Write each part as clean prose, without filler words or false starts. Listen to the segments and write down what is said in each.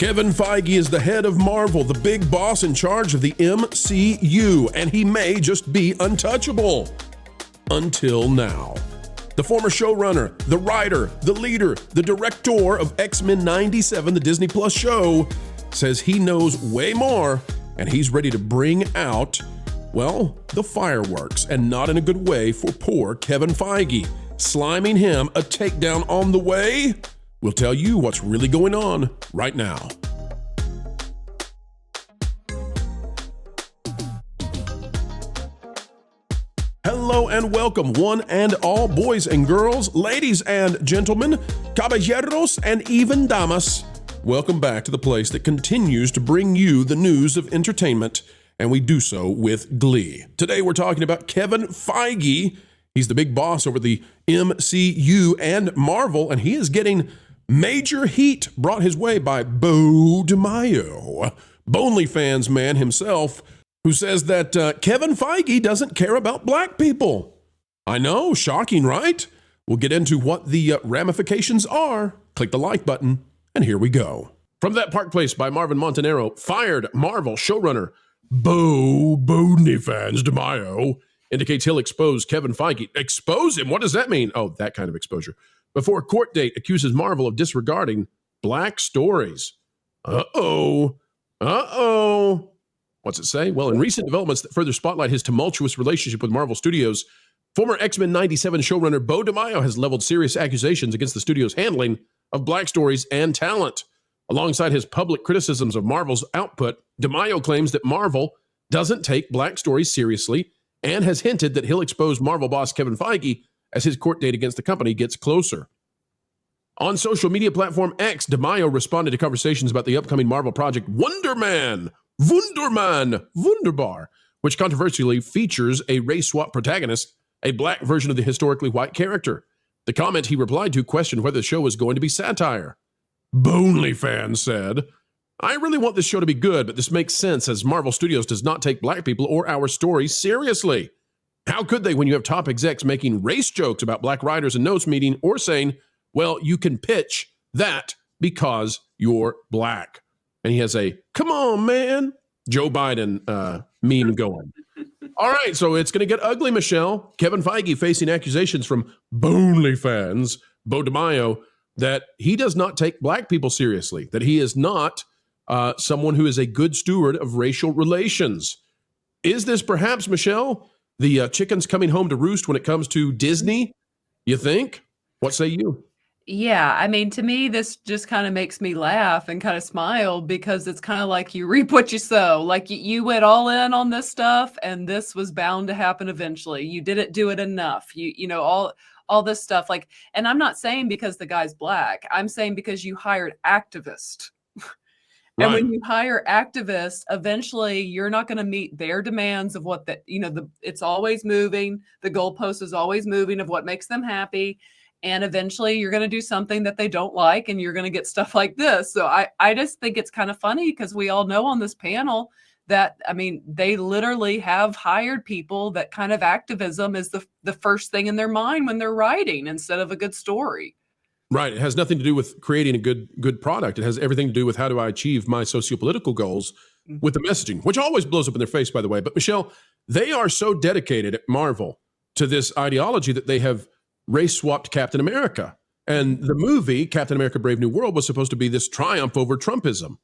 Kevin Feige is the head of Marvel, the big boss in charge of the MCU, and he may just be untouchable. Until now. The former showrunner, the writer, the leader, the director of X-Men 97, the Disney Plus show, says he knows way more, and he's ready to bring out, well, the fireworks, and not in a good way for poor Kevin Feige. Sliming him a takedown on the way? We'll tell you what's really going on right now. Hello and welcome, one and all boys and girls, ladies and gentlemen, caballeros and even damas. Welcome back to the place that continues to bring you the news of entertainment, and we do so with glee. Today we're talking about Kevin Feige. He's the big boss over the MCU and Marvel, and he is getting major heat brought his way by Beau DeMayo, OnlyFans man himself, who says that Kevin Feige doesn't care about black people. I know, shocking, right? We'll get into what the ramifications are. Click the like button, and here we go. From That Park Place by Marvin Montanaro, fired Marvel showrunner Beau DeMayo indicates he'll expose Kevin Feige. Expose him? What does that mean? Oh, that kind of exposure. Before court date accuses Marvel of disregarding black stories. Uh-oh. What's it say? Well, in recent developments that further spotlight his tumultuous relationship with Marvel Studios, former X-Men 97 showrunner Beau DeMayo has leveled serious accusations against the studio's handling of black stories and talent. Alongside his public criticisms of Marvel's output, DeMayo claims that Marvel doesn't take black stories seriously and has hinted that he'll expose Marvel boss Kevin Feige as his court date against the company gets closer. On social media platform X, DeMayo responded to conversations about the upcoming Marvel project Wunderbar, which controversially features a race swap protagonist, a black version of the historically white character. The comment he replied to questioned whether the show was going to be satire. OnlyFans said, "I really want this show to be good, but this makes sense as Marvel Studios does not take black people or our stories seriously. How could they when you have top execs making race jokes about black writers and notes meeting or saying, well, you can pitch that because you're black?" And he has a, come on, man, Joe Biden meme going. All right, so it's going to get ugly, Michelle. Kevin Feige facing accusations from OnlyFans, Beau DeMayo, that he does not take black people seriously, that he is not someone who is a good steward of racial relations. Is this perhaps, Michelle, the chickens coming home to roost when it comes to Disney, you think? What say you? Yeah, I mean, to me, this just kind of makes me laugh and kind of smile because it's kind of like you reap what you sow. Like you went all in on this stuff, and this was bound to happen eventually. You didn't do it enough. You know, all this stuff. Like, and I'm not saying because the guy's black. I'm saying because you hired activists. And Right. when you hire activists, eventually you're not going to meet their demands of what it's always moving. The goalpost is always moving of what makes them happy. And eventually you're going to do something that they don't like, and you're going to get stuff like this. So I just think it's kind of funny because we all know on this panel that, I mean, they literally have hired people that kind of activism is the first thing in their mind when they're writing instead of a good story. Right. It has nothing to do with creating a good product. It has everything to do with how do I achieve my sociopolitical goals with the messaging, which always blows up in their face, by the way. But Michelle, they are so dedicated at Marvel to this ideology that they have race swapped Captain America. And the movie Captain America Brave New World was supposed to be this triumph over Trumpism.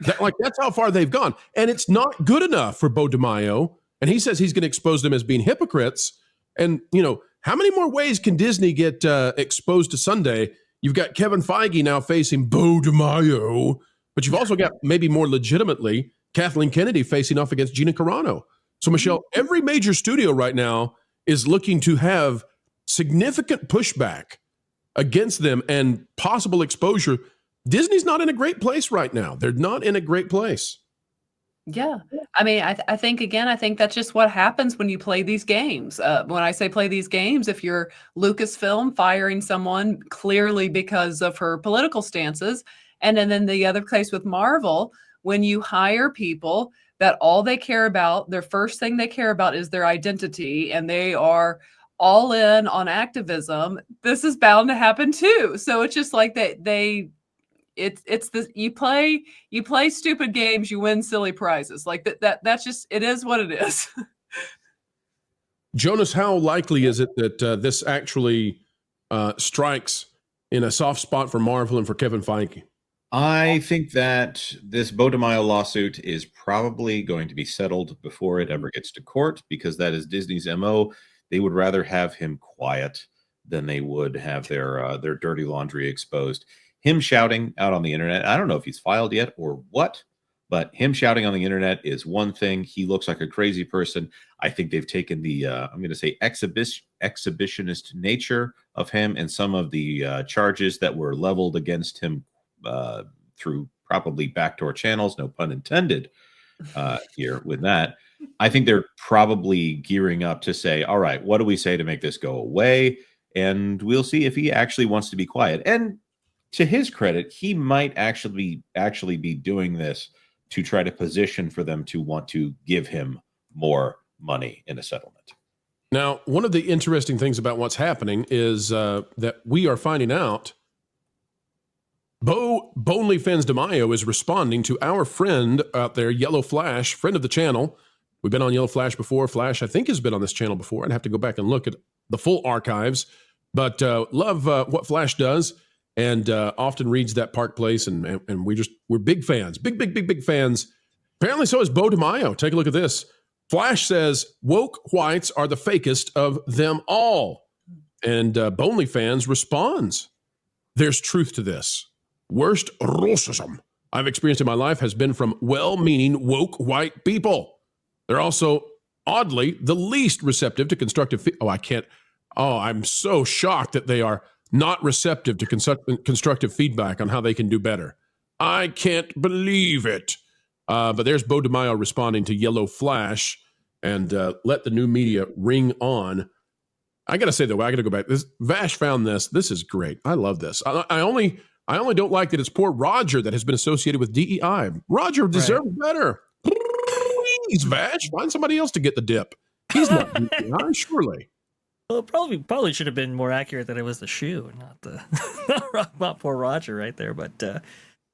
That's how far they've gone. And it's not good enough for Beau DeMayo. And he says he's going to expose them as being hypocrites. And, you know, how many more ways can Disney get exposed to Sunday? You've got Kevin Feige now facing Beau DeMayo, but you've also got maybe more legitimately Kathleen Kennedy facing off against Gina Carano. So, Michelle, every major studio right now is looking to have significant pushback against them and possible exposure. Disney's not in a great place right now. They're not in a great place. Yeah. I mean, I think that's just what happens when you play these games. When I say play these games, if you're Lucasfilm firing someone clearly because of her political stances, and then the other case with Marvel, when you hire people that all they care about, their first thing they care about is their identity, and they are all in on activism, this is bound to happen too. So it's just like they it's the you play stupid games, you win silly prizes. Like that's just, it is what it is. Jonas, how likely is it that this actually strikes in a soft spot for Marvel and for Kevin Feige? I think that this Beau DeMayo lawsuit is probably going to be settled before it ever gets to court, because that is Disney's MO. They would rather have him quiet than they would have their dirty laundry exposed. Him shouting out on the internet, I don't know if he's filed yet or what, but him shouting on the internet is one thing. He looks like a crazy person. I think they've taken the, I'm going to say, exhibitionist nature of him and some of the charges that were leveled against him through probably backdoor channels, no pun intended here with that. I think they're probably gearing up to say, all right, what do we say to make this go away? And we'll see if he actually wants to be quiet. And to his credit, he might actually be doing this to try to position for them to want to give him more money in a settlement. Now, one of the interesting things about what's happening is that we are finding out Beau DeMayo is responding to our friend out there, Yellow Flash, friend of the channel. We've been on Yellow Flash before. Flash, I think, has been on this channel before. I'd have to go back and look at the full archives. But love what Flash does, and often reads that Park Place, and we're big fans, big fans. Apparently, so is Beau DeMayo. Take a look at this. Flash says woke whites are the fakest of them all, and Bonley fans responds. There's truth to this. Worst racism I've experienced in my life has been from well-meaning woke white people. They're also oddly the least receptive to constructive. I'm so shocked that they are not receptive to constructive feedback on how they can do better. I can't believe it. But there's Beau DeMayo responding to Yellow Flash, and let the new media ring on. I got to say, though, I got to go back. Vash found this. This is great. I love this. I only don't like that it's poor Roger that has been associated with DEI. Roger deserves better. Please, Vash, find somebody else to get the dip. He's not DEI, surely. Well, it probably should have been more accurate that it was the shoe, not the not poor Roger right there. But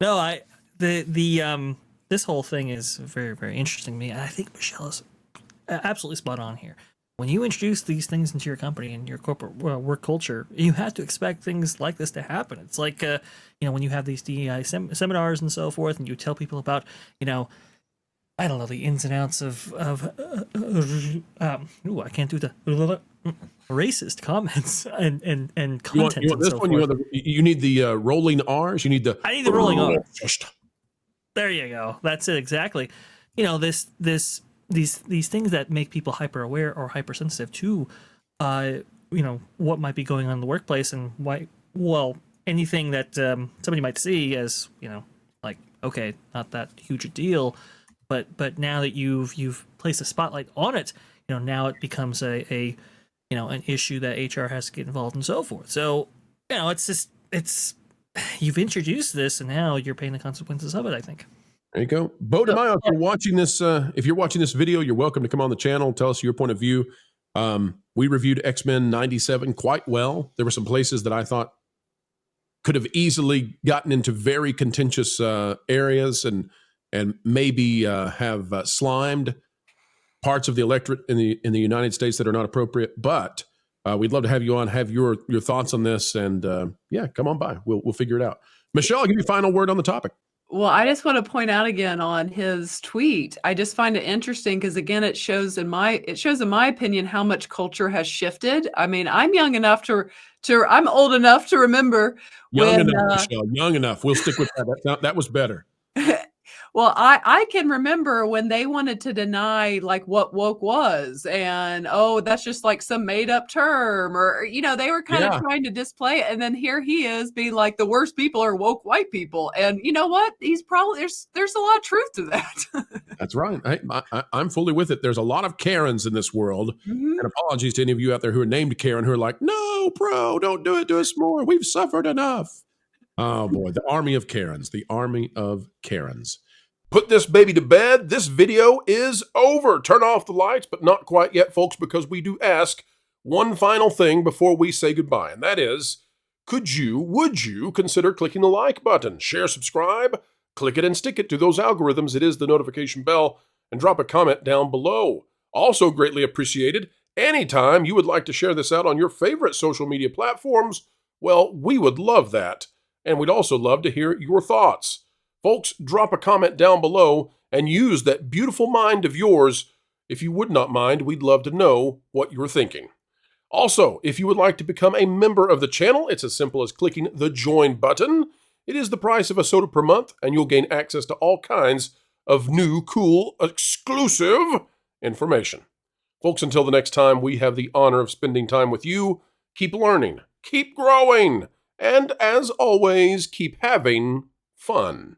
no, this whole thing is very, very interesting to me. And I think Michelle is absolutely spot on here. When you introduce these things into your company and your corporate work culture, you have to expect things like this to happen. It's like, when you have these DEI seminars and so forth, and you tell people about, I don't know, the ins and outs of I can't do the racist comments and content. You want this one? You need the rolling R's. You need the. I need the rolling R's. There you go. That's it exactly. These things that make people hyper aware or hypersensitive to, what might be going on in the workplace, and why. Well, anything that somebody might see as like, okay, not that huge a deal, but now that you've placed a spotlight on it, now it becomes an issue that HR has to get involved and so forth. So it's you've introduced this, and now you're paying the consequences of it, I think. There you go. Beau DeMayo, if you're watching this video, you're welcome to come on the channel. Tell us your point of view. We reviewed X-Men 97 quite well. There were some places that I thought could have easily gotten into very contentious areas and maybe have slimed parts of the electorate in the United States that are not appropriate. But we'd love to have you on, have your thoughts on this, and come on by. We'll figure it out. Michelle, I'll give you a final word on the topic. Well, I just want to point out again on his tweet. I just find it interesting because, again, it shows in my opinion how much culture has shifted. I mean, I'm young enough I'm old enough to remember young enough, Michelle. Young enough. We'll stick with that. That was better. Well, I can remember when they wanted to deny like what woke was, and that's just like some made up term, or they were kind of trying to display it, and then here he is being like the worst people are woke white people, and you know what? He's probably there's a lot of truth to that. That's right. I'm fully with it. There's a lot of Karens in this world, and apologies to any of you out there who are named Karen who are like, no, bro, don't do it to us more. We've suffered enough. Oh boy, the army of Karens, the army of Karens. Put this baby to bed. This video is over. Turn off the lights, but not quite yet, folks, because we do ask one final thing before we say goodbye, and that is, would you consider clicking the like button, share, subscribe, click it and stick it to those algorithms. It is the notification bell, and drop a comment down below. Also greatly appreciated, anytime you would like to share this out on your favorite social media platforms, well, we would love that. And we'd also love to hear your thoughts. Folks, drop a comment down below and use that beautiful mind of yours. If you would not mind, we'd love to know what you're thinking. Also, if you would like to become a member of the channel, it's as simple as clicking the join button. It is the price of a soda per month, and you'll gain access to all kinds of new, cool, exclusive information. Folks, until the next time we have the honor of spending time with you, keep learning, keep growing, and as always, keep having fun.